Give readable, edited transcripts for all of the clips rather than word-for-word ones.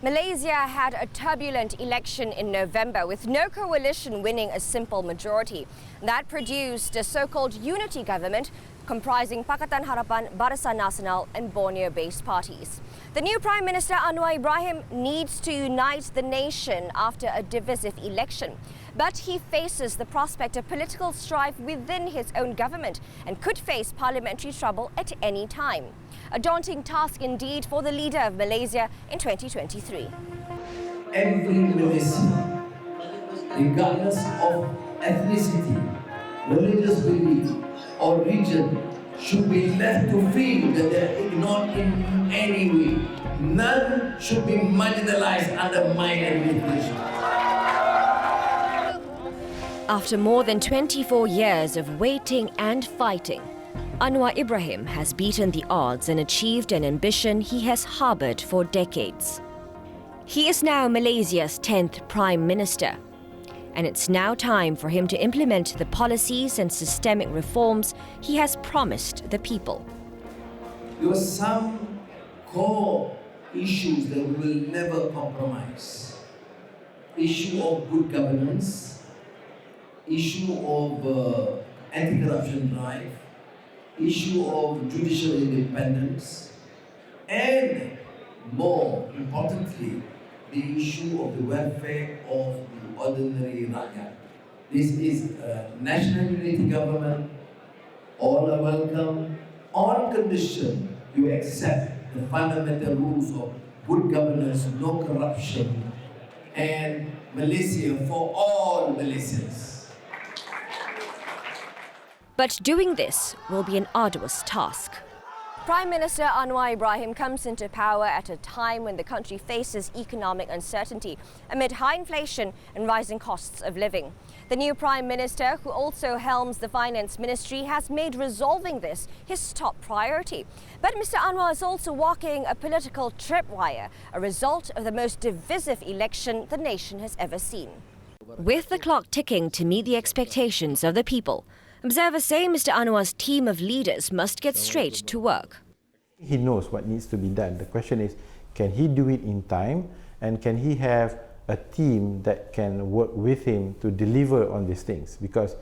Malaysia had a turbulent election in November with no coalition winning a simple majority. That produced a so-called unity government comprising Pakatan Harapan, Barisan Nasional and Borneo-based parties. The new Prime Minister Anwar Ibrahim needs to unite the nation after a divisive election. But he faces the prospect of political strife within his own government and could face parliamentary trouble at any time. A daunting task indeed for the leader of Malaysia in 2023. Every Malaysian, regardless of ethnicity, religious belief or region, should be left to feel that they are ignored in any way. None should be marginalized, undermined and manipulated. After more than 24 years of waiting and fighting, Anwar Ibrahim has beaten the odds and achieved an ambition he has harbored for decades. He is now Malaysia's 10th Prime Minister, and it's now time for him to implement the policies and systemic reforms he has promised the people. There are some core issues that we will never compromise. Issue of good governance, issue of anti-corruption drive, issue of judicial independence, and more importantly, the issue of the welfare of the ordinary rakyat. This is a national unity government. All are welcome on condition you accept the fundamental rules of good governance, no corruption, and Malaysia for all Malaysians. But doing this will be an arduous task. Prime Minister Anwar Ibrahim comes into power at a time when the country faces economic uncertainty amid high inflation and rising costs of living. The new Prime Minister, who also helms the Finance Ministry, has made resolving this his top priority. But Mr. Anwar is also walking a political tripwire, a result of the most divisive election the nation has ever seen. With the clock ticking to meet the expectations of the people, observers say Mr. Anwar's team of leaders must get straight to work. He knows what needs to be done. The question is, can he do it in time, and can he have a team that can work with him to deliver on these things? Because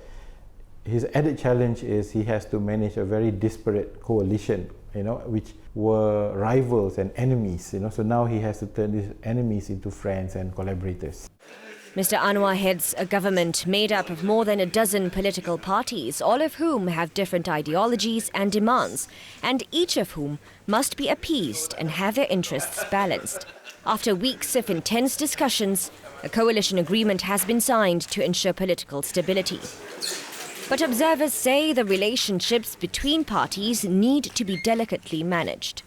his added challenge is he has to manage a very disparate coalition, which were rivals and enemies. So now he has to turn these enemies into friends and collaborators. Mr. Anwar heads a government made up of more than a dozen political parties, all of whom have different ideologies and demands, and each of whom must be appeased and have their interests balanced. After weeks of intense discussions, a coalition agreement has been signed to ensure political stability. But observers say the relationships between parties need to be delicately managed.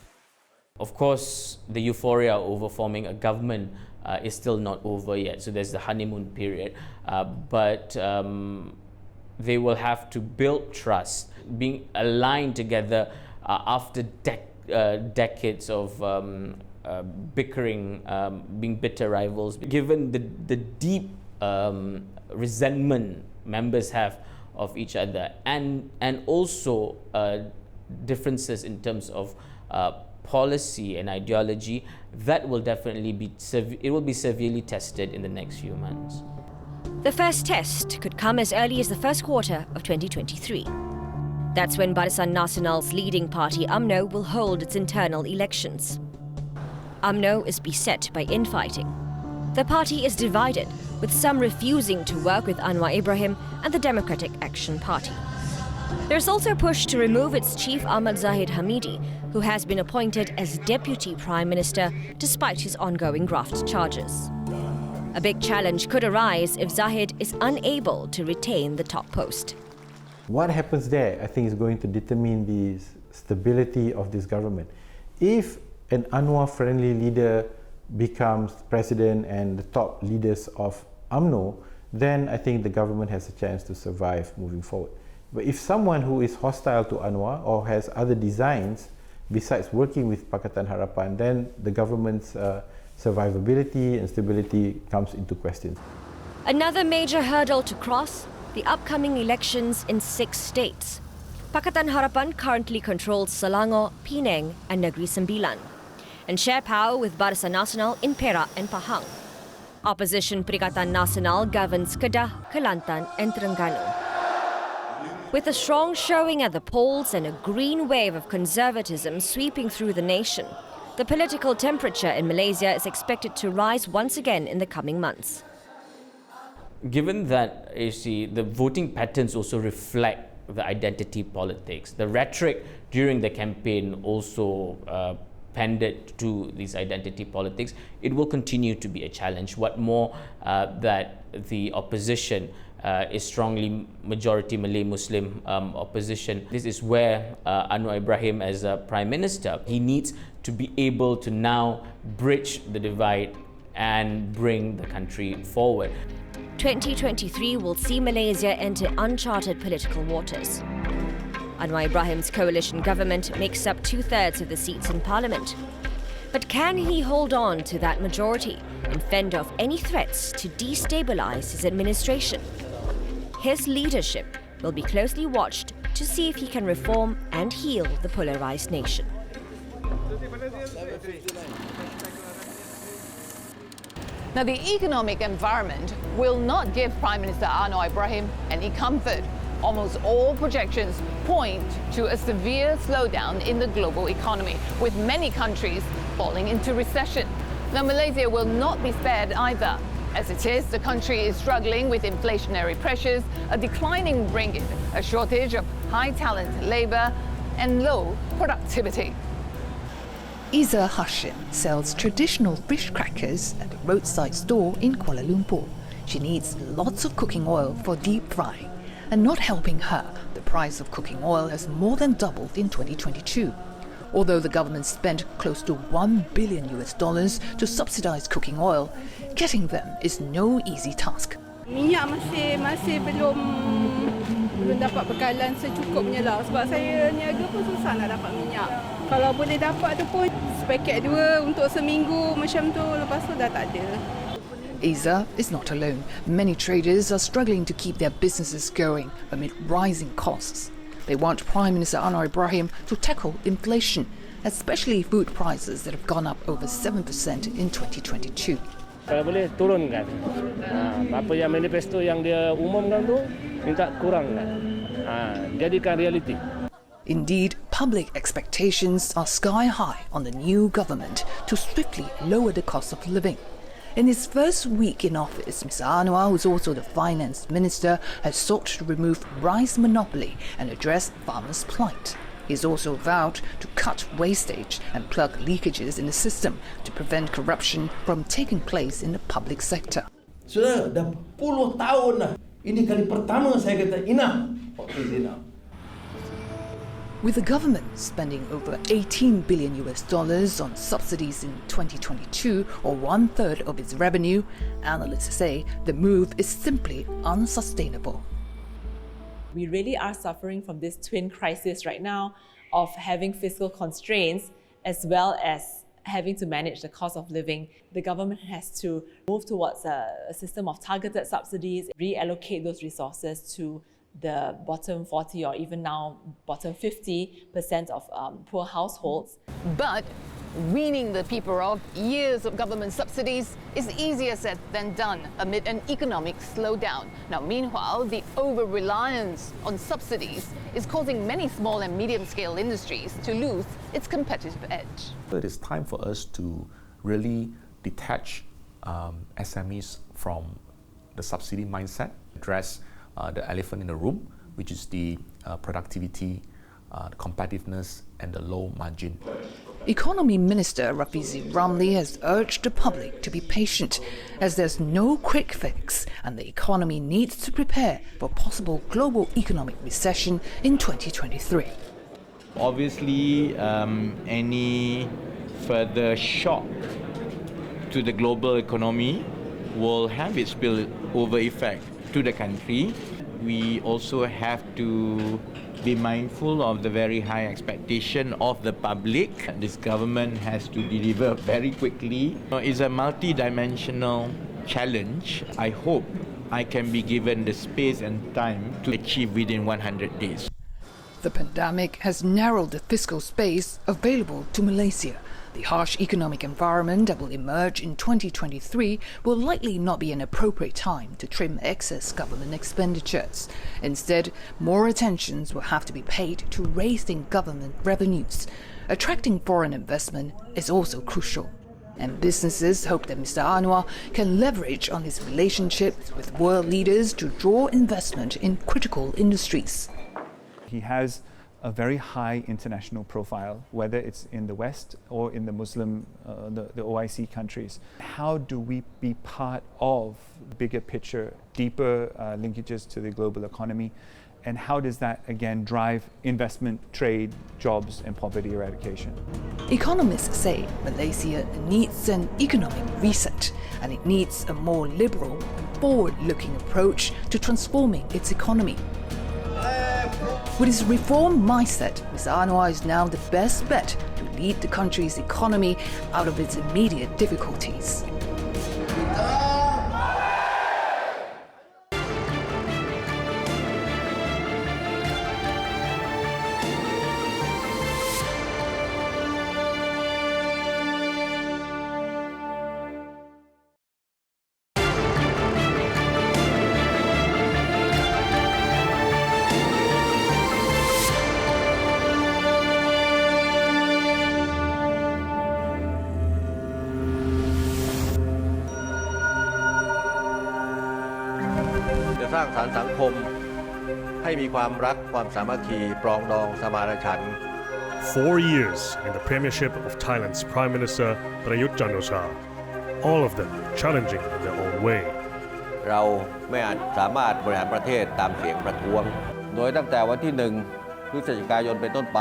Of course, the euphoria over forming a government is still not over yet, so there's the honeymoon period. But they will have to build trust, being aligned together after decades of bickering, being bitter rivals. Given the deep resentment members have of each other, and also differences in terms of policy and ideology, that will definitely be severely tested in the next few months. The first test could come as early as the first quarter of 2023. That's when Barisan Nasional's leading party UMNO will hold its internal elections. UMNO is beset by infighting. The party is divided, with some refusing to work with Anwar Ibrahim and the Democratic Action Party. There's also a push to remove its chief Ahmad Zahid Hamidi, who has been appointed as Deputy Prime Minister despite his ongoing graft charges. A big challenge could arise if Zahid is unable to retain the top post. What happens there, I think, is going to determine the stability of this government. If an Anwar-friendly leader becomes president and the top leaders of UMNO, then I think the government has a chance to survive moving forward. But if someone who is hostile to Anwar or has other designs besides working with Pakatan Harapan, then the government's survivability and stability comes into question. Another major hurdle to cross, the upcoming elections in 6 states. Pakatan Harapan currently controls Selangor, Penang and Negeri Sembilan. and share power with Barisan Nasional in Perak and Pahang. Opposition Perikatan Nasional governs Kedah, Kelantan and Terengganu. With a strong showing at the polls and a green wave of conservatism sweeping through the nation, the political temperature in Malaysia is expected to rise once again in the coming months. Given that, you see, the voting patterns also reflect the identity politics. The rhetoric during the campaign also pandered to these identity politics. It will continue to be a challenge. What more that the opposition is strongly majority Malay Muslim opposition. This is where Anwar Ibrahim, as a Prime Minister, he needs to be able to now bridge the divide and bring the country forward. 2023 will see Malaysia enter uncharted political waters. Anwar Ibrahim's coalition government makes up 2/3 of the seats in parliament. But can he hold on to that majority and fend off any threats to destabilise his administration? His leadership will be closely watched to see if he can reform and heal the polarised nation. Now, the economic environment will not give Prime Minister Anwar Ibrahim any comfort. Almost all projections point to a severe slowdown in the global economy, with many countries falling into recession. Now, Malaysia will not be spared either. As it is, the country is struggling with inflationary pressures, a declining ringgit, a shortage of high-talent labour, and low productivity. Iza Hashim sells traditional fish crackers at a roadside store in Kuala Lumpur. She needs lots of cooking oil for deep frying. And not helping her, the price of cooking oil has more than doubled in 2022. Although the government spent close to $1 billion to subsidize cooking oil, getting them is no easy task. Minyak masih belum dapat bekalan secukupnya lah, sebab saya niaga pun susah nak dapat minyak. Kalau boleh dapat tu pun sepaket 2 untuk seminggu macam tu, lepas tu dah tak ada. Iza is not alone. Many traders are struggling to keep their businesses going amid rising costs. They want Prime Minister Anwar Ibrahim to tackle inflation, especially food prices that have gone up over 7% in 2022. Kalau boleh turunkan. Apa yang manifesto yang dia umumkan tu minta kurangkan. Jadikan realiti. Indeed, public expectations are sky high on the new government to swiftly lower the cost of living. In his first week in office, Mr. Anwar, who's also the finance minister, has sought to remove rice monopoly and address farmers' plight. He's also vowed to cut wastage and plug leakages in the system to prevent corruption from taking place in the public sector. Sudah dah puluh tahun dah. Ini kali pertama saya kata enough. With the government spending over $18 billion on subsidies in 2022, or 1/3 of its revenue, analysts say the move is simply unsustainable. We really are suffering from this twin crisis right now of having fiscal constraints as well as having to manage the cost of living. The government has to move towards a system of targeted subsidies, reallocate those resources to the bottom 40 or even now bottom 50% of poor households. But weaning the people of years of government subsidies is easier said than done amid an economic slowdown. Now, meanwhile, the over-reliance on subsidies is causing many small and medium-scale industries to lose its competitive edge. It is time for us to really detach SMEs from the subsidy mindset, address the elephant in the room, which is the productivity, the competitiveness, and the low margin. Economy Minister Rafizi Ramli has urged the public to be patient, as there's no quick fix and the economy needs to prepare for possible global economic recession in 2023. Obviously, any further shock to the global economy will have its spillover effect to the country. We also have to be mindful of the very high expectation of the public. This government has to deliver very quickly. It's a multi-dimensional challenge. I hope I can be given the space and time to achieve within 100 days. The pandemic has narrowed the fiscal space available to Malaysia. The harsh economic environment that will emerge in 2023 will likely not be an appropriate time to trim excess government expenditures. Instead, more attention will have to be paid to raising government revenues. Attracting foreign investment is also crucial. And businesses hope that Mr. Anwar can leverage on his relationships with world leaders to draw investment in critical industries. He has a very high international profile, whether it's in the West or in the Muslim, the OIC countries. How do we be part of bigger picture, deeper linkages to the global economy? And how does that, again, drive investment, trade, jobs, and poverty eradication? Economists say Malaysia needs an economic reset, and it needs a more liberal, forward-looking approach to transforming its economy. With his reform mindset, Mr. Anwar is now the best bet to lead the country's economy out of its immediate difficulties.สร้างสรรค์สังคมให้มีความรักความสามัคคีปรองดองสมานฉันท์ 4 years in the premiership of Thailand's Prime Minister Prayut Chan-o-cha, all of them challenging in their own way. เราไม่อาจสามารถบริหารประเทศตามเสียงประท้วงโดยตั้งแต่วันที่ 1 พฤศจิกายนเป็นต้นไป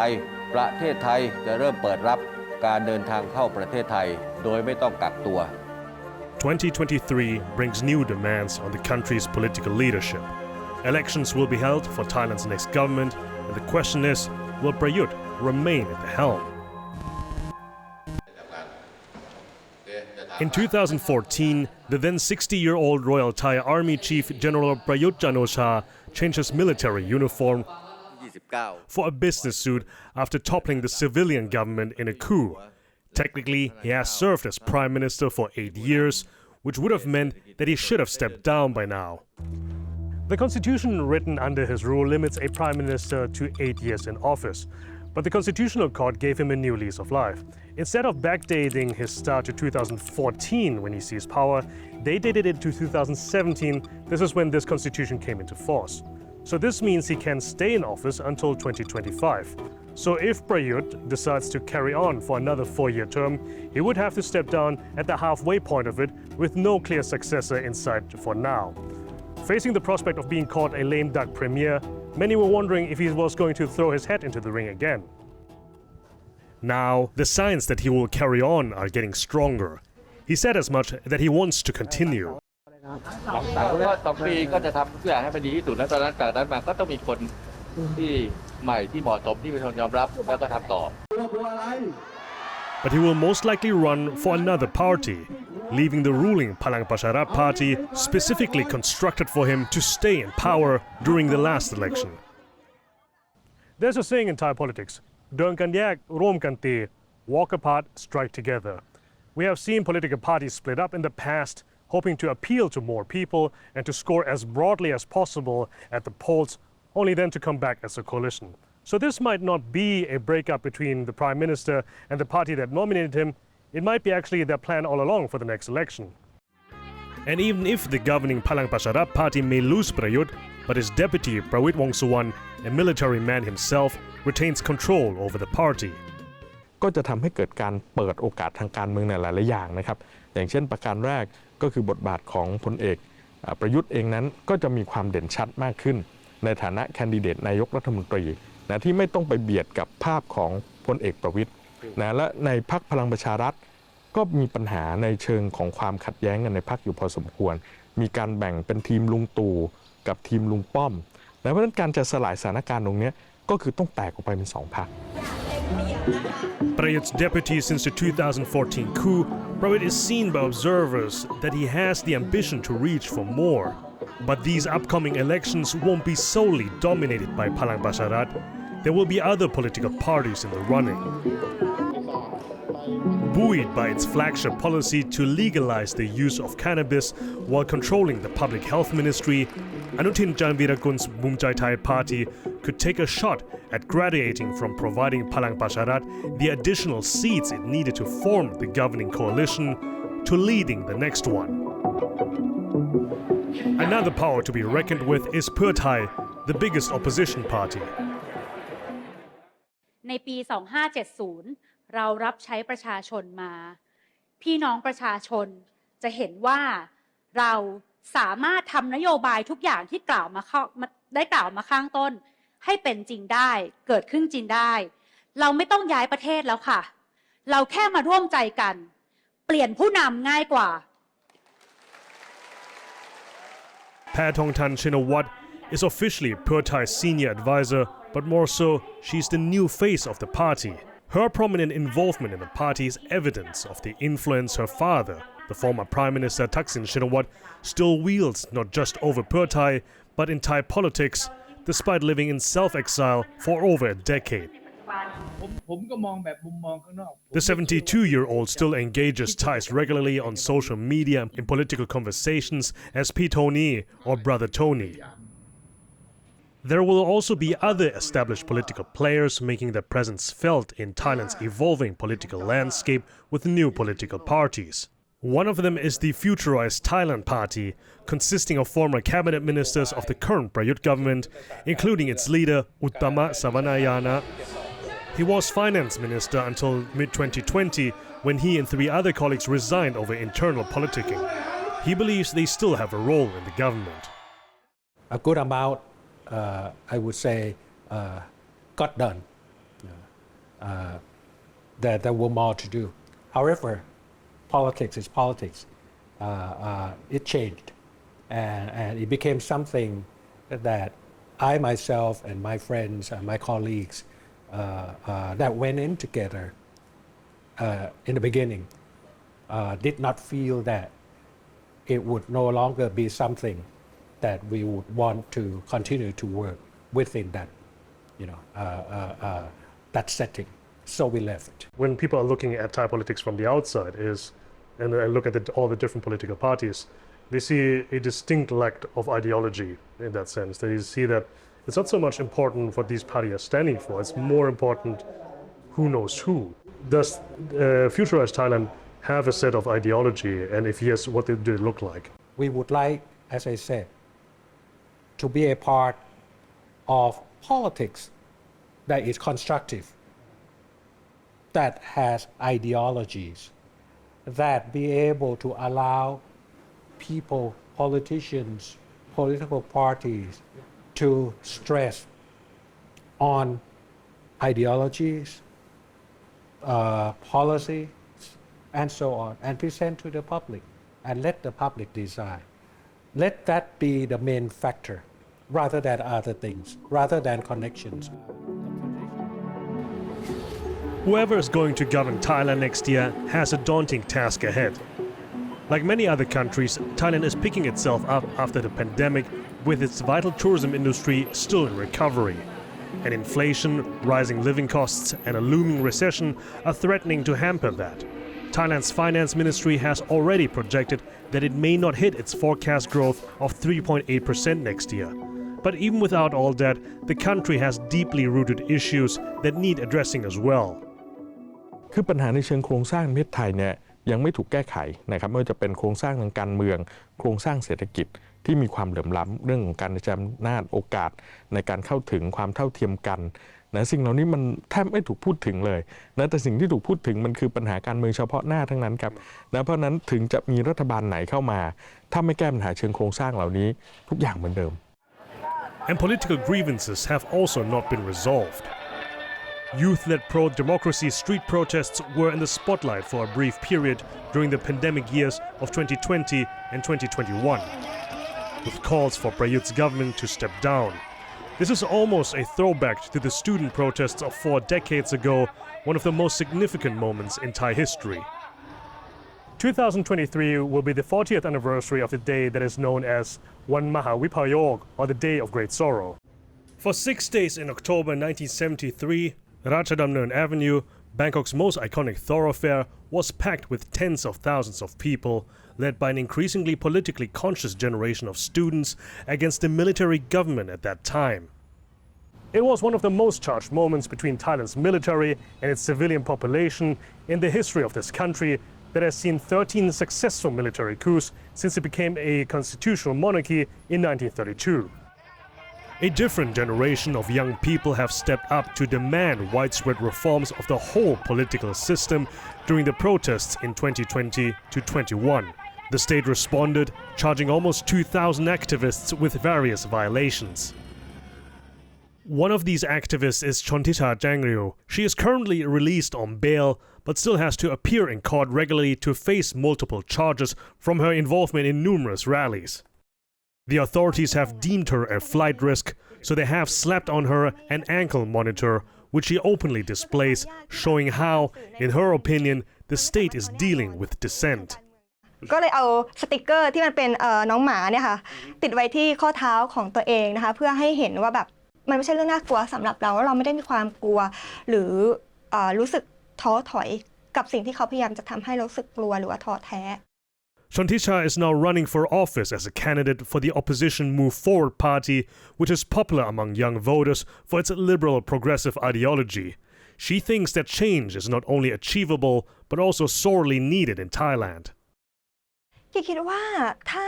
ประเทศไทยจะเริ่มเปิดรับการเดินทางเข้าประเทศไทยโดยไม่ต้องกักตัว2023 brings new demands on the country's political leadership. Elections will be held for Thailand's next government, and the question is, will Prayut remain at the helm? In 2014, the then 60-year-old Royal Thai Army Chief General Prayut Chan-o-cha changed his military uniform for a business suit after toppling the civilian government in a coup. Technically, he has served as Prime Minister for 8 years, which would have meant that he should have stepped down by now. The constitution written under his rule limits a Prime Minister to 8 years in office, but the Constitutional Court gave him a new lease of life. Instead of backdating his start to 2014 when he seized power, they dated it to 2017. This is when this constitution came into force. So this means he can stay in office until 2025. So if Prayut decides to carry on for another 4-year term, he would have to step down at the halfway point of it with no clear successor in sight for now. Facing the prospect of being called a lame duck premier, many were wondering if he was going to throw his head into the ring again. Now, the signs that he will carry on are getting stronger. He said as much that he wants to continue. 2 ปีก็จะทำทุกอย่างให้มันดีที่สุดแล้วตอนนั้นจากนั้นมาก็ต้องมีคนที่ใหม่ที่เหมาะสมที่ประชาชนยอมรับแล้วก็ทำต่อ But he will most likely run for another party, leaving the ruling Palang Pracharat party specifically constructed for him to stay in power during the last election. There's a saying in Thai politics, เดินกันแยกร่วมกันตี walk apart, strike together. We have seen political parties split up in the past, hoping to appeal to more people and to score as broadly as possible at the polls, only then to come back as a coalition. So this might not be a breakup between the Prime Minister and the party that nominated him. It might be actually their plan all along for the next election. And even if the governing Palang Pracharat party may lose Prayut, but his deputy Prawit Wongsuwan, a military man himself, retains control over the party. ก็จะทำให้เกิดการเปิดโอกาสทางการเมืองในหลายๆอย่างนะครับอย่างเช่นประการแรกก็คือบทบาทของพลเอกประยุทธ์เองนั้นก็จะมีความเด่นชัดมากขึ้นในฐานะแคนดิเดตนายกรัฐมนตรีนะที่ไม่ต้องไปเบียดกับภาพของพลเอกประวิตรนะและในพรรคพลังประชารัฐก็มีปัญหาในเชิงของความขัดแย้งกันในพรรคอยู่พอสมควรมีการแบ่งเป็นทีมลุงตู่กับทีมลุงป้อมและเพราะฉะนั้นการจะสลายสถานการณ์ตรงนี้ก็คือต้องแตกออกไปเป็น2 พรรค Prayut's deputy since the 2014 coup, Prayut is seen by observers that he has the ambition to reach for more. But these upcoming elections won't be solely dominated by Palang Pracharat. There will be other political parties in the running. buoyed by its flagship policy to legalize the use of cannabis while controlling the Public Health Ministry, Anutin Janviragun's Bumjai Thai party could take a shot at graduating from providing Palang Pracharat the additional seats it needed to form the governing coalition to leading the next one. Another power to be reckoned with is Pheu Thai, the biggest opposition party. ในปี 2570 เรารับใช้ประชาชนมาพี่น้องประชาชนจะเห็นว่าเราสามารถทำนโยบายทุกอย่างที่ได้กล่าวมาข้างต้นให้เป็นจริงได้เกิดขึ้นจริงได้เราไม่ต้องย้ายประเทศแล้วค่ะเราแค่มาร่วมใจกันเปลี่ยนผู้นำง่ายกว่า Paetongtarn Shinawatra is officially Pheu Thai's senior advisor, but more so, she's the new face of the party. Her prominent involvement in the party is evidence of the influence her father, the former Prime Minister Thaksin Shinawatra, still wields not just over Pheu Thai, but in Thai politics, despite living in self-exile for over a decade. The 72-year-old still engages Thais regularly on social media in political conversations as P. Tony or Brother Tony. There will also be other established political players making their presence felt in Thailand's evolving political landscape with new political parties. One of them is the Futurized Thailand Party, consisting of former cabinet ministers of the current Prayut government, including its leader Uttama Savanayana. He was finance minister until mid-2020, when he and 3 other colleagues resigned over internal politicking. He believes they still have a role in the government. A good amount, I would say, got done. There were more to do. However, politics is politics. It changed, and it became something that I myself and my friends and my colleagues that went in together in the beginning did not feel that it would no longer be something that we would want to continue to work within that, that setting. So we left. When people are looking at Thai politics from the outside, and I look at all the different political parties, they see a distinct lack of ideology in that sense. They see that it's not so much important what these parties are standing for, it's more important who knows who. Does Futurized Thailand have a set of ideology, and if yes, what did it look like? We would like, as I said, to be a part of politics that is constructive, that has ideologies, that be able to allow people, politicians, political parties to stress on ideologies, policy, and so on, and present to the public, and let the public decide. Let that be the main factor, rather than other things, rather than connections. Whoever is going to govern Thailand next year has a daunting task ahead. Like many other countries, Thailand is picking itself up after the pandemic, with its vital tourism industry still in recovery. And inflation, rising living costs, and a looming recession are threatening to hamper that. Thailand's finance ministry has already projected that it may not hit its forecast growth of 3.8% next year. But even without all that, the country has deeply rooted issues that need addressing as well. คือปัญหาในเชิงโครงสร้างประเทศไทยเนี่ยยังไม่ถูกแก้ไขนะครับไม่ว่าจะเป็นโครงสร้างทางการเมืองโครงสร้างเศรษฐกิจที่มีความเหลื่อมล้ำเรื่องของการกระจายอำนาจโอกาสในการเข้าถึงความเท่าเทียมกันนะสิ่งเหล่านี้มันแทบไม่ถูกพูดถึงเลยนะแต่สิ่งที่ถูกพูดถึงมันคือปัญหาการเมืองเฉพาะหน้าทั้งนั้นครับนะเพราะนั้นถึงจะมีรัฐบาลไหนเข้ามาถ้าไม่แก้ปัญหาเชิงโครงสร้างเหล่านี้ทุกอย่างเหมือนเดิม And political grievances have also not been resolved. Youth-led pro-democracy street protests were in the spotlight for a brief period during the pandemic years of 2020 and 2021, with calls for Prayut's government to step down. This is almost a throwback to the student protests of 4 decades ago, one of the most significant moments in Thai history. 2023 will be the 40th anniversary of the day that is known as Wan Mahawipayog, or the Day of Great Sorrow. For 6 days in October 1973, Ratchadamnern Avenue, Bangkok's most iconic thoroughfare was packed with tens of thousands of people, led by an increasingly politically conscious generation of students against the military government at that time. It was one of the most charged moments between Thailand's military and its civilian population in the history of this country that has seen 13 successful military coups since it became a constitutional monarchy in 1932. A different generation of young people have stepped up to demand widespread reforms of the whole political system during the protests in 2020 to 21. The state responded, charging almost 2,000 activists with various violations. One of these activists is Chontita Jangrio. She is currently released on bail, but still has to appear in court regularly to face multiple charges from her involvement in numerous rallies. The authorities have deemed her a flight risk, so they have slapped on her an ankle monitor, which she openly displays, showing how, in her opinion, the state is dealing with dissent. ก็เลยเอาสติกเกอร์ที่มันเป็นน้องหมาเนี่ยค่ะติดไว้ที่ข้อเท้าของตัวเองนะคะเพื่อให้เห็นว่าแบบมันไม่ใช่เรื่องน่ากลัวสำหรับเราเราไม่ได้มีความกลัวหรือรู้สึกท้อถอยกับสิ่งที่เขาพยายามจะทำให้รู้สึกกลัวหรือว่าท้อแท้ Chontita is now running for office as a candidate for the opposition Move Forward party, which is popular among young voters for its liberal progressive ideology. She thinks that change is not only achievable but also sorely needed in Thailand. คิดว่าถ้า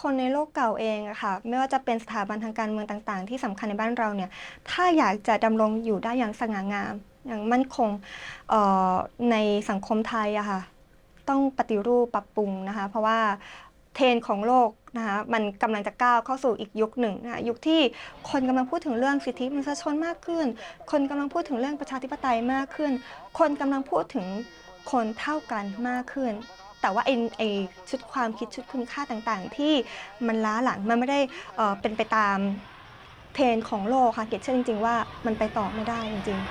คนในโลกเก่าเองอะค่ะไม่ว่าจะเป็นสถาบันทางการเมืองต่างๆที่สำคัญในบ้านเราเนี่ยถ้าอยากจะดำรงอยู่ได้อย่างสง่างามอย่างมั่นคงในสังคมไทยอะค่ะต้องปฏิรูปปรับปรุงนะคะเพราะว่าเทรนด์ของโลกนะคะมันกำลังจะก้าวเข้าสู่อีกยุคหนึ่งนะคะยุคที่คนกำลังพูดถึงเรื่องสิทธิมนุษยชนมากขึ้นคนกำลังพูดถึงเรื่องประชาธิปไตยมากขึ้นคนกำลังพูดถึงคนเท่ากันมากขึ้นแต่ว่าไอชุดความคิดชุดคุณค่าต่างๆที่มันล้าหลังมันไม่ได้เป็นไปตามเทรนด์ของโลกค่ะเกดเชื่อจริงๆว่ามันไปต่อไม่ได้จริงๆ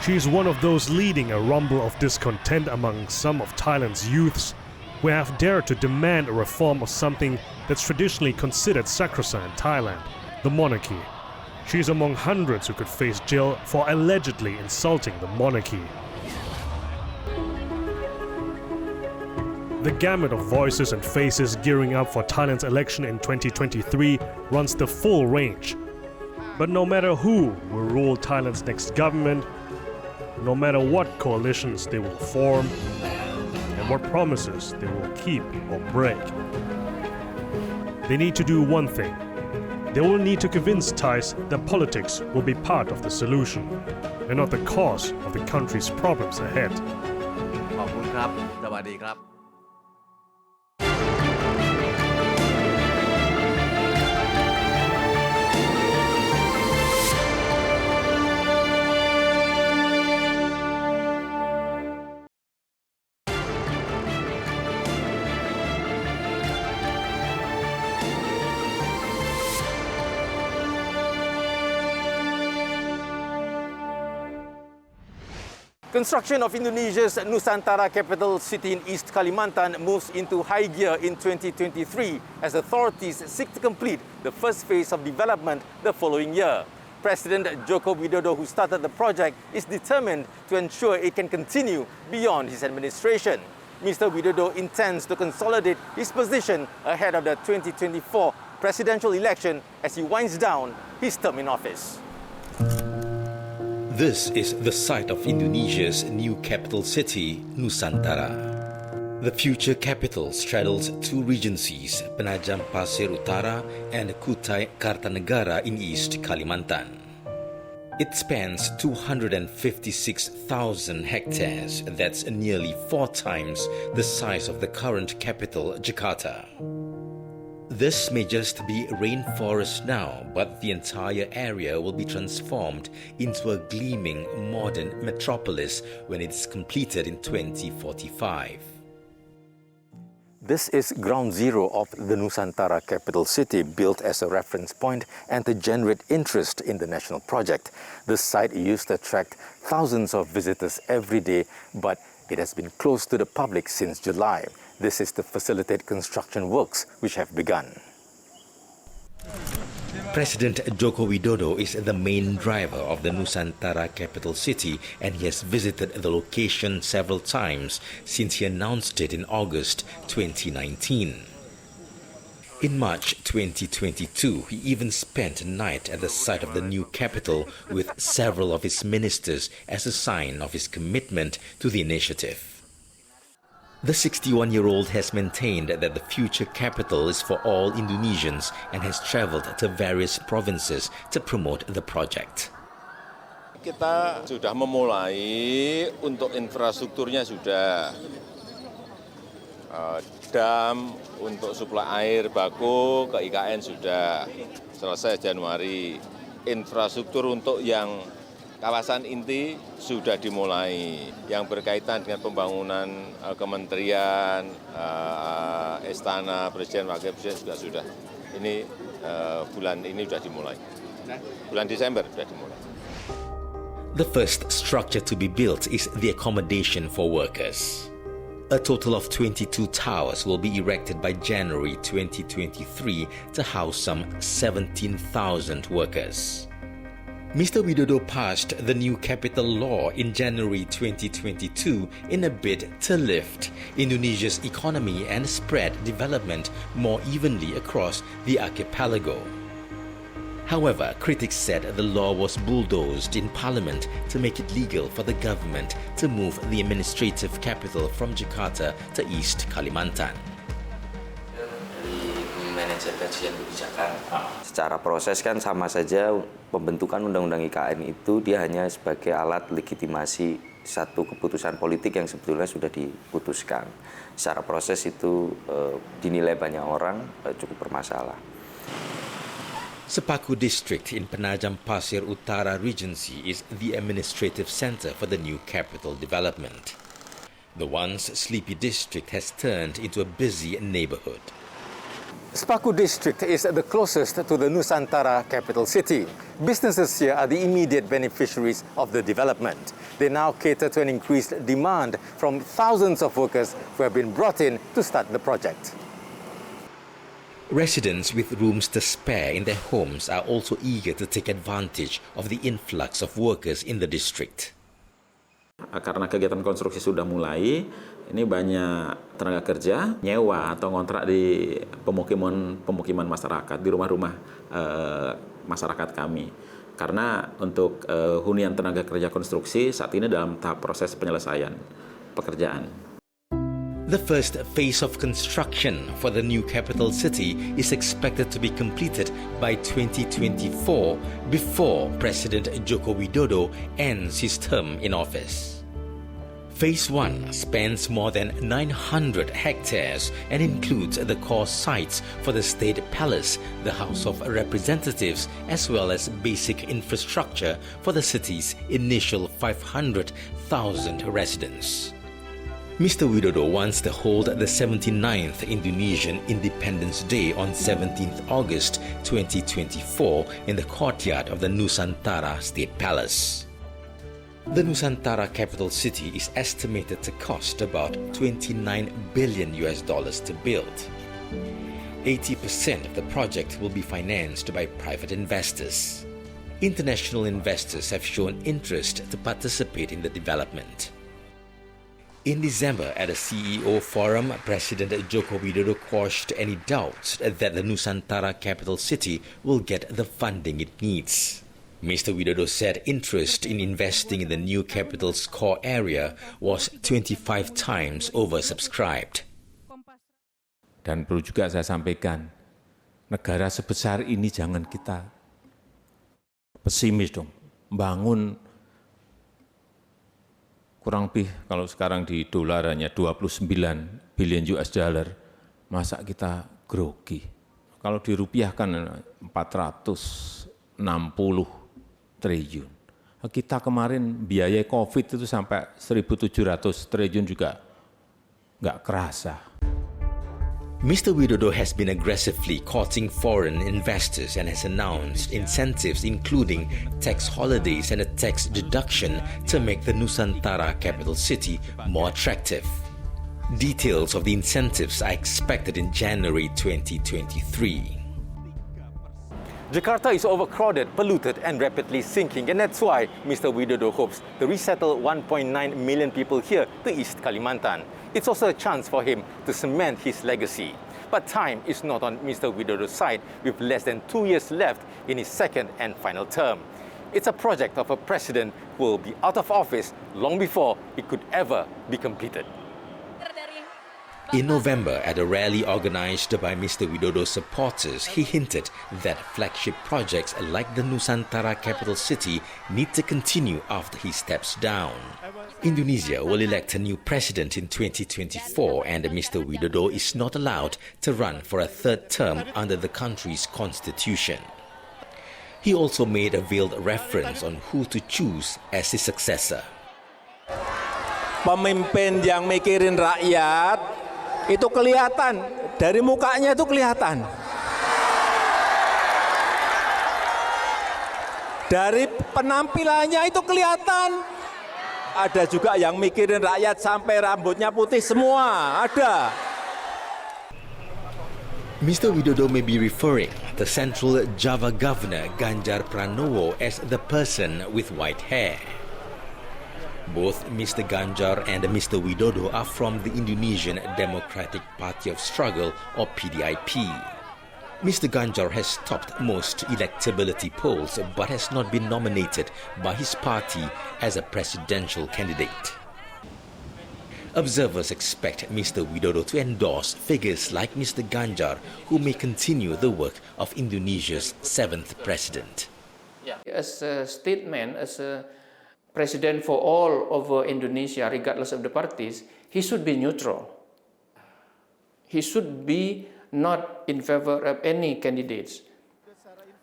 She is one of those leading a rumble of discontent among some of Thailand's youths who have dared to demand a reform of something that's traditionally considered sacrosanct in Thailand, the monarchy. She is among hundreds who could face jail for allegedly insulting the monarchy. The gamut of voices and faces gearing up for Thailand's election in 2023 runs the full range. But no matter who will rule Thailand's next government, no matter what coalitions they will form, and what promises they will keep or break, they need to do one thing. They will need to convince Thais that politics will be part of the solution and not the cause of the country's problems ahead. ขอบคุณครับสวัสดีครับ Construction of Indonesia's Nusantara capital city in East Kalimantan moves into high gear in 2023 as authorities seek to complete the first phase of development the following year. President Joko Widodo, who started the project, is determined to ensure it can continue beyond his administration. Mr. Widodo intends to consolidate his position ahead of the 2024 presidential election as he winds down his term in office. This is the site of Indonesia's new capital city, Nusantara. The future capital straddles two regencies, Penajam Pasir Utara and Kutai Kartanegara in East Kalimantan. It spans 256,000 hectares, that's nearly 4 times the size of the current capital, Jakarta. This may just be rainforest now, but the entire area will be transformed into a gleaming modern metropolis when it's completed in 2045. This is ground zero of the Nusantara capital city, built as a reference point and to generate interest in the national project. This site used to attract thousands of visitors every day, but it has been closed to the public since July. This is to facilitate construction works which have begun. President Joko Widodo is the main driver of the Nusantara capital city, and he has visited the location several times since he announced it in August 2019. In March 2022, he even spent a night at the site of the new capital with several of his ministers as a sign of his commitment to the initiative. The 61-year-old has maintained that the future capital is for all Indonesians and has travelled to various provinces to promote the project. Kita sudah memulai untuk infrastrukturnya sudah. Dam untuk suplai air baku ke IKN sudah selesai Januari. Infrastruktur untuk yang kawasan inti sudah dimulai, yang berkaitan dengan pembangunan kementerian, istana, presiden, wakil presiden juga sudah. Ini bulan ini sudah dimulai. Bulan Desember sudah dimulai. The first structure to be built is the accommodation for workers. A total of 22 towers will be erected by January 2023 to house some 17,000 workers. Mr. Widodo passed the new capital law in January 2022 in a bid to lift Indonesia's economy and spread development more evenly across the archipelago. However, critics said the law was bulldozed in parliament to make it legal for the government to move the administrative capital from Jakarta to East Kalimantan. Manajer kajian kebijakan. Secara proses kan sama saja, pembentukan undang-undang IKN itu dia hanya sebagai alat legitimasi satu keputusan politik yang sebetulnya sudah diputuskan. Secara proses itu dinilai banyak orang cukup bermasalah. Sepaku District in Penajam Pasir Utara Regency is the administrative center for the new capital development. The once sleepy district has turned into a busy neighborhood. Sepaku District is the closest to the Nusantara capital city. Businesses here are the immediate beneficiaries of the development. They now cater to an increased demand from thousands of workers who have been brought in to start the project. Residents with rooms to spare in their homes are also eager to take advantage of the influx of workers in the district. Karena kegiatan konstruksi sudah mulai, ini banyak tenaga kerja nyewa atau ngontrak di pemukiman masyarakat, di rumah-rumah masyarakat kami. Karena untuk hunian tenaga kerja konstruksi saat ini dalam tahap proses penyelesaian pekerjaan. The first phase of construction for the new capital city is expected to be completed by 2024 before President Joko Widodo ends his term in office. Phase 1 spans more than 900 hectares and includes the core sites for the State Palace, the House of Representatives, as well as basic infrastructure for the city's initial 500,000 residents. Mr. Widodo wants to hold the 79th Indonesian Independence Day on 17th August 2024 in the courtyard of the Nusantara State Palace. The Nusantara capital city is estimated to cost about $29 billion to build. 80% of the project will be financed by private investors. International investors have shown interest to participate in the development. In December, at a CEO forum, President Joko Widodo quashed any doubts that the Nusantara capital city will get the funding it needs. Mr. Widodo said interest in investing in the new capital's core area was 25 times oversubscribed. Dan perlu juga saya sampaikan, negara sebesar ini jangan kita pesimis dong, bangun kurang lebih kalau sekarang di dolar hanya 29 billion US dollar, masa kita grogi. Kalau dirupiahkan 460 triliun. Kita kemarin biaya COVID itu sampai 1.700 triliun juga nggak kerasa. Mr. Widodo has been aggressively courting foreign investors and has announced incentives including tax holidays and a tax deduction to make the Nusantara capital city more attractive. Details of the incentives are expected in January 2023. Jakarta is overcrowded, polluted, and rapidly sinking, and that's why Mr. Widodo hopes to resettle 1.9 million people here to East Kalimantan. It's also a chance for him to cement his legacy. But time is not on Mr. Widodo's side, with less than 2 years left in his second and final term. It's a project of a president who will be out of office long before it could ever be completed. In November, at a rally organized by Mr. Widodo's supporters, he hinted that flagship projects like the Nusantara capital city need to continue after he steps down. Indonesia will elect a new president in 2024, and Mr. Widodo is not allowed to run for a third term under the country's constitution. He also made a veiled reference on who to choose as his successor. Pemimpin yang mikirin rakyat itu kelihatan, dari mukanya itu kelihatan. Dari penampilannya itu kelihatan. Ada juga yang mikirin rakyat sampai rambutnya putih semua, ada. Mr. Widodo may be referring to Central Java Governor Ganjar Pranowo as the person with white hair. Both Mr. Ganjar and Mr. Widodo are from the Indonesian Democratic Party of Struggle, or PDIP. Mr. Ganjar has topped most electability polls but has not been nominated by his party as a presidential candidate. Observers expect Mr. Widodo to endorse figures like Mr. Ganjar, who may continue the work of Indonesia's 7th president. As a statesman, as a president for all over Indonesia, regardless of the parties, he should be neutral. He should be not in favor of any candidates.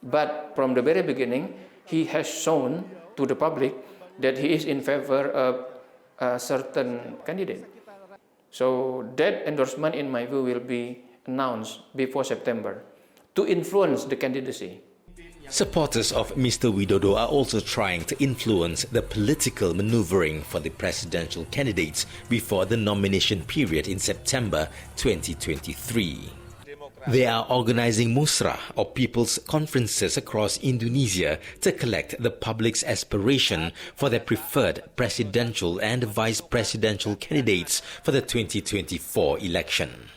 But from the very beginning, he has shown to the public that he is in favor of a certain candidate. So that endorsement, in my view, will be announced before September to influence the candidacy. Supporters of Mr. Widodo are also trying to influence the political maneuvering for the presidential candidates before the nomination period in September 2023. They are organizing musrah, or people's conferences across Indonesia, to collect the public's aspiration for their preferred presidential and vice presidential candidates for the 2024 election.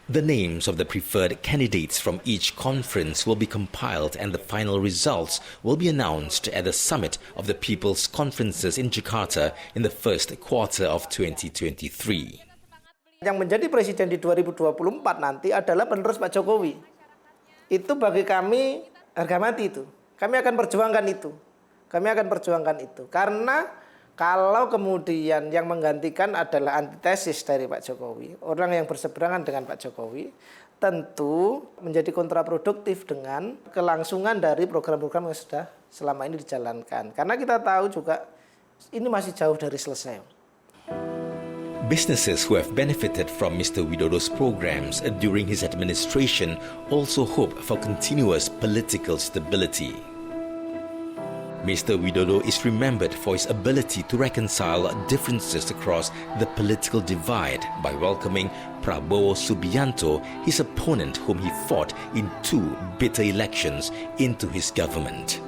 The names of the preferred candidates from each conference will be compiled, and the final results will be announced at the summit of the People's Conferences in Jakarta in the first quarter of 2023. Yang menjadi presiden di 2024 nanti adalah penerus Pak Jokowi. Itu bagi kami harga mati itu. Kami akan perjuangkan itu. Karena kalau kemudian yang menggantikan adalah antitesis dari Pak Jokowi, orang yang berseberangan dengan Pak Jokowi, tentu menjadi kontraproduktif dengan kelangsungan dari program-program yang sudah selama ini dijalankan. Karena kita tahu juga ini masih jauh dari selesai. Businesses who have benefited from Mr. Widodo's programs during his administration also hope for continuous political stability. Mr. Widodo is remembered for his ability to reconcile differences across the political divide by welcoming Prabowo Subianto, his opponent whom he fought in 2 bitter elections, into his government.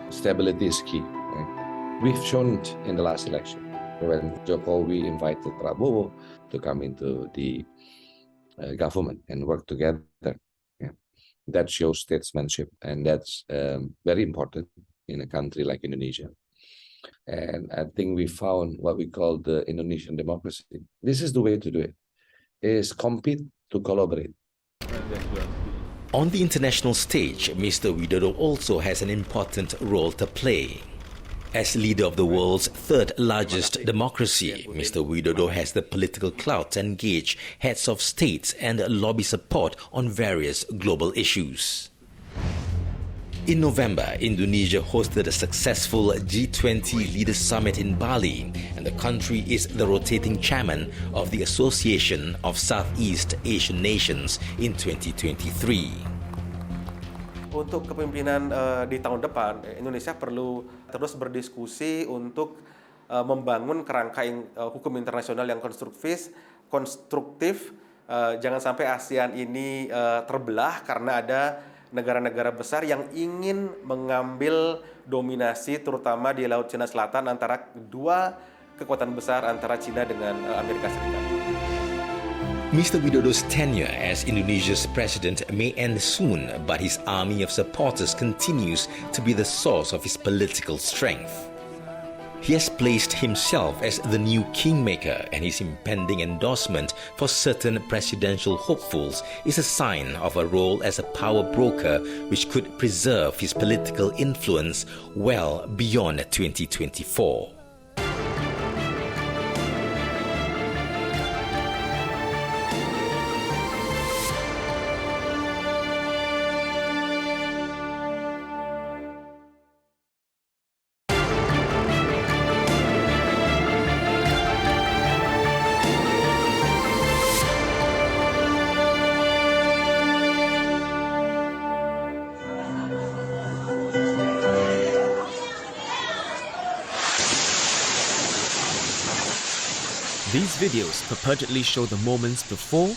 Stability is key. Right? We've shown it in the last election when Jokowi invited Prabowo to come into the government and work together. Yeah. That shows statesmanship, and that's very important in a country like Indonesia. And I think we found what we call the Indonesian democracy. This is the way to do it, is compete to collaborate. On the international stage, Mr. Widodo also has an important role to play. As leader of the world's 3rd largest democracy, Mr. Widodo has the political clout to engage heads of states and lobby support on various global issues. In November, Indonesia hosted a successful G20 Leaders Summit in Bali, and the country is the rotating chairman of the Association of Southeast Asian Nations in 2023. Untuk kepemimpinan di tahun depan, Indonesia perlu terus berdiskusi untuk membangun kerangka hukum internasional yang konstruktif. Jangan sampai ASEAN ini terbelah karena ada negara-negara besar yang ingin mengambil dominasi terutama di Laut Cina Selatan antara dua kekuatan besar antara China dengan Amerika Serikat. Mr. Widodo's tenure as Indonesia's president may end soon, but his army of supporters continues to be the source of his political strength. He has placed himself as the new kingmaker, and his impending endorsement for certain presidential hopefuls is a sign of a role as a power broker which could preserve his political influence well beyond 2024. These videos purportedly show the moments before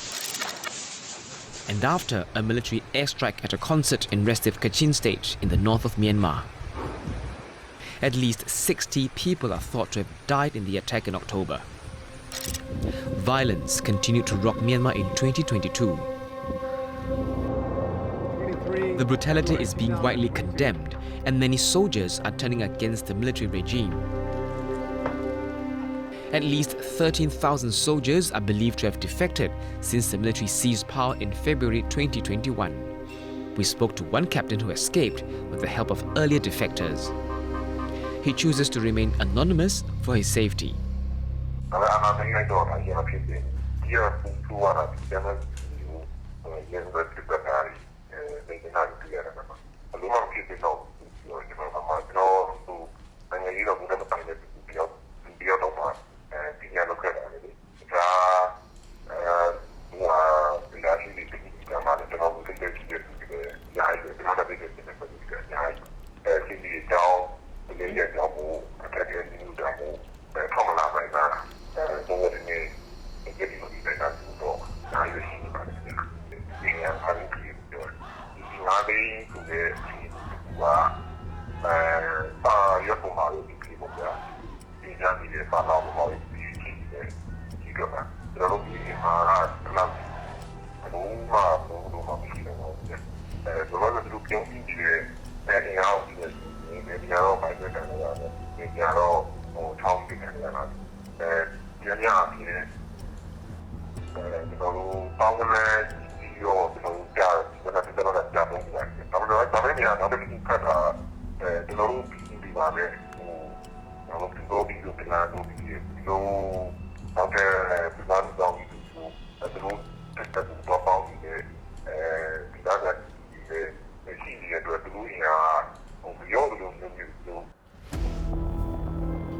and after a military airstrike at a concert in restive Kachin state in the north of Myanmar. At least 60 people are thought to have died in the attack in October. Violence continued to rock Myanmar in 2022. The brutality is being widely condemned, and many soldiers are turning against the military regime. At least 13,000 soldiers are believed to have defected since the military seized power in February 2021. We spoke to one captain who escaped with the help of earlier defectors. He chooses to remain anonymous for his safety.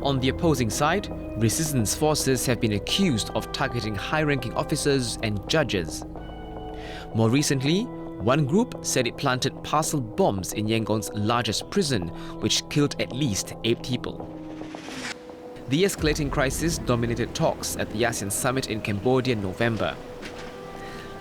On the opposing side, resistance forces have been accused of targeting high-ranking officers and judges. More recently, one group said it planted parcel bombs in Yangon's largest prison, which killed at least 8 people. The escalating crisis dominated talks at the ASEAN summit in Cambodia in November.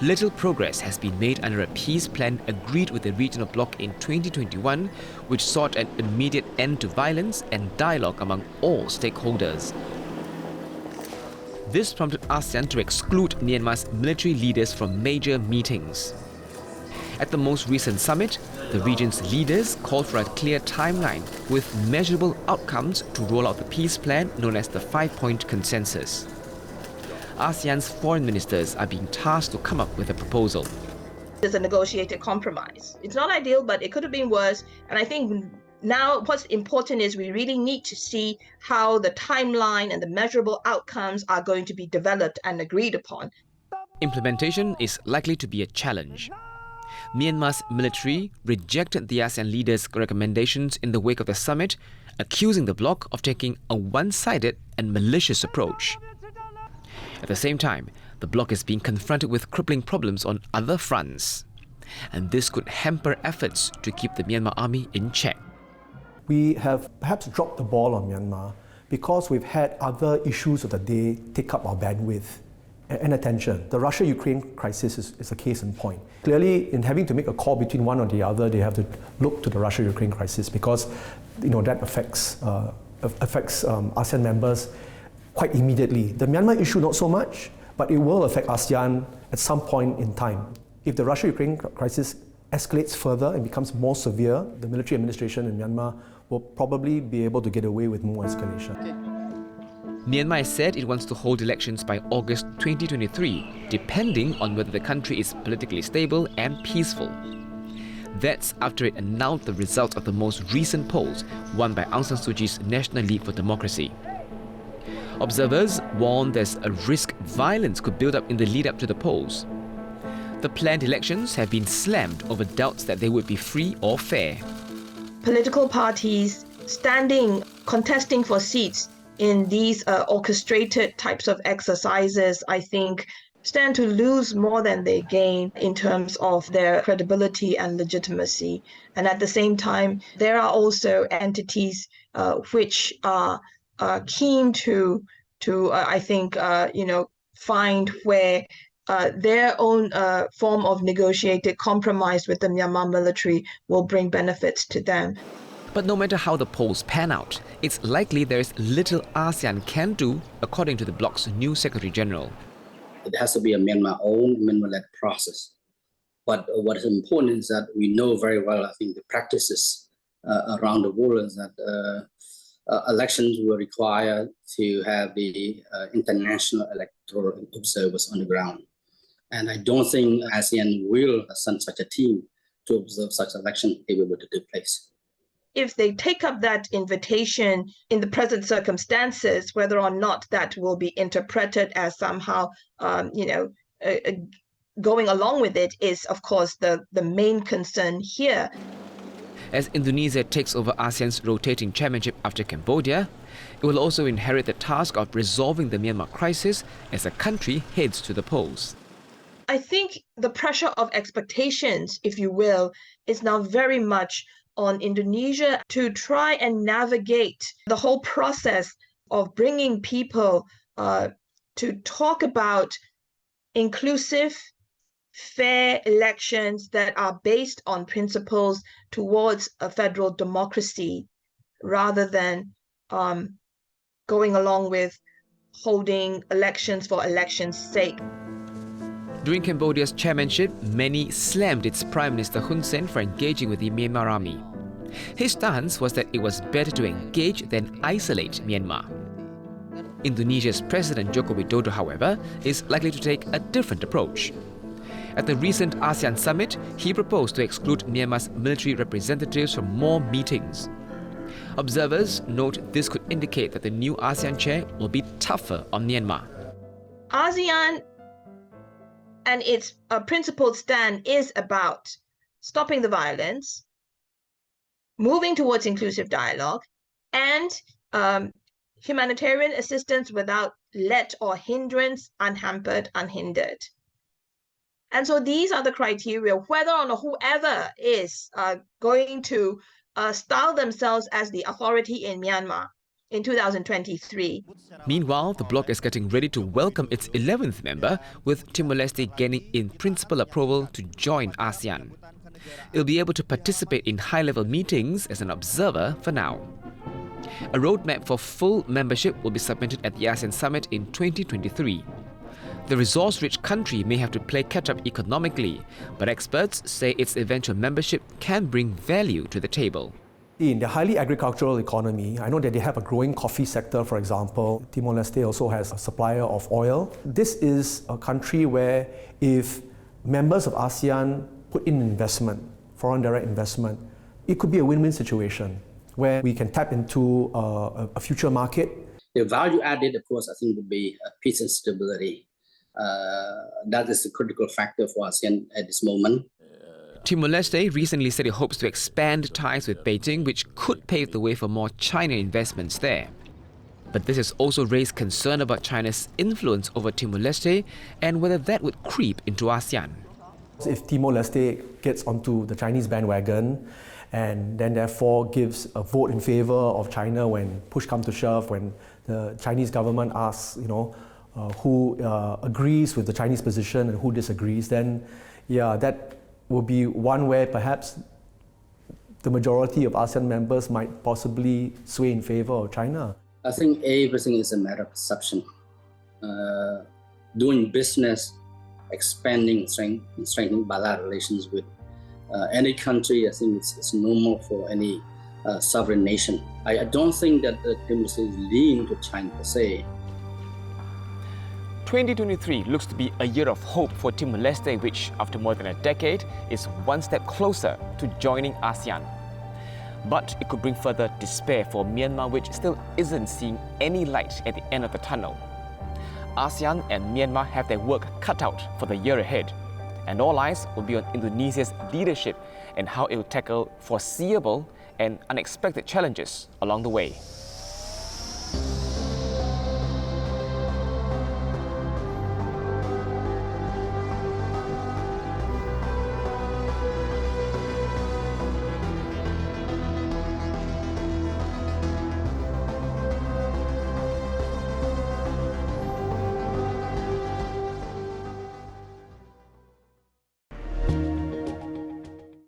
Little progress has been made under a peace plan agreed with the regional bloc in 2021, which sought an immediate end to violence and dialogue among all stakeholders. This prompted ASEAN to exclude Myanmar's military leaders from major meetings. At the most recent summit, the region's leaders called for a clear timeline with measurable outcomes to roll out the peace plan known as the 5-point consensus. ASEAN's foreign ministers are being tasked to come up with a proposal. There's a negotiated compromise. It's not ideal, but it could have been worse. And I think now what's important is we really need to see how the timeline and the measurable outcomes are going to be developed and agreed upon. Implementation is likely to be a challenge. Myanmar's military rejected the ASEAN leaders' recommendations in the wake of the summit, accusing the bloc of taking a one-sided and malicious approach. At the same time, the bloc is being confronted with crippling problems on other fronts, and this could hamper efforts to keep the Myanmar army in check. We have perhaps dropped the ball on Myanmar because we've had other issues of the day take up our bandwidth. and attention. The Russia-Ukraine crisis is a case in point. Clearly, in having to make a call between one or the other, they have to look to the Russia-Ukraine crisis because that affects ASEAN members quite immediately. The Myanmar issue, not so much, but it will affect ASEAN at some point in time. If the Russia-Ukraine crisis escalates further and becomes more severe, the military administration in Myanmar will probably be able to get away with more escalation. Myanmar has said it wants to hold elections by August 2023, depending on whether the country is politically stable and peaceful. That's after it announced the results of the most recent polls won by Aung San Suu Kyi's National League for Democracy. Observers warn there's a risk violence could build up in the lead-up to the polls. The planned elections have been slammed over doubts that they would be free or fair. Political parties contesting for seats in these orchestrated types of exercises, I think, stand to lose more than they gain in terms of their credibility and legitimacy. And at the same time, there are also entities which are keen to I think, find where their own form of negotiated compromise with the Myanmar military will bring benefits to them. But no matter how the polls pan out, it's likely there is little ASEAN can do, according to the bloc's new Secretary General. It has to be a Myanmar-owned, Myanmar-led process. But what is important is that we know very well, I think, the practices around the world is that elections will require to have the international electoral observers on the ground. And I don't think ASEAN will send such a team to observe such election if it were to take place. If they take up that invitation in the present circumstances, whether or not that will be interpreted as somehow, going along with it is, of course, the main concern here. As Indonesia takes over ASEAN's rotating chairmanship after Cambodia, it will also inherit the task of resolving the Myanmar crisis as the country heads to the polls. I think the pressure of expectations, if you will, is now very much on Indonesia to try and navigate the whole process of bringing people to talk about inclusive, fair elections that are based on principles towards a federal democracy, rather than going along with holding elections for election's sake. During Cambodia's chairmanship, many slammed its Prime Minister Hun Sen for engaging with the Myanmar army. His stance was that it was better to engage than isolate Myanmar. Indonesia's President Joko Widodo, however, is likely to take a different approach. At the recent ASEAN summit, he proposed to exclude Myanmar's military representatives from more meetings. Observers note this could indicate that the new ASEAN chair will be tougher on Myanmar. ASEAN and its principled stand is about stopping the violence, moving towards inclusive dialogue, and humanitarian assistance without let or hindrance, unhampered, unhindered. And so these are the criteria, whether or not whoever is going to style themselves as the authority in Myanmar in 2023. Meanwhile, the bloc is getting ready to welcome its 11th member, with Timor-Leste gaining in-principle approval to join ASEAN. It'll be able to participate in high-level meetings as an observer for now. A roadmap for full membership will be submitted at the ASEAN Summit in 2023. The resource-rich country may have to play catch-up economically, but experts say its eventual membership can bring value to the table. In the highly agricultural economy, I know that they have a growing coffee sector, for example. Timor-Leste also has a supplier of oil. This is a country where if members of ASEAN put in investment, foreign direct investment, it could be a win-win situation where we can tap into a future market. The value added, of course, I think would be peace and stability. That is the critical factor for ASEAN at this moment. Timor-Leste recently said it hopes to expand ties with Beijing, which could pave the way for more China investments there. But this has also raised concern about China's influence over Timor-Leste and whether that would creep into ASEAN. If Timor-Leste gets onto the Chinese bandwagon and then therefore gives a vote in favor of China when push comes to shove, when the Chinese government asks, who agrees with the Chinese position and who disagrees, then yeah, that will be one where perhaps the majority of ASEAN members might possibly sway in favor of China. I think everything is a matter of perception. Doing business, expanding, strengthening bilateral relations with any country, I think it's normal for any sovereign nation. I don't think that the Timor-Leste is leaning to China per se. 2023 looks to be a year of hope for Timor-Leste, which, after more than a decade, is one step closer to joining ASEAN. But it could bring further despair for Myanmar, which still isn't seeing any light at the end of the tunnel. ASEAN and Myanmar have their work cut out for the year ahead, and all eyes will be on Indonesia's leadership and how it will tackle foreseeable and unexpected challenges along the way.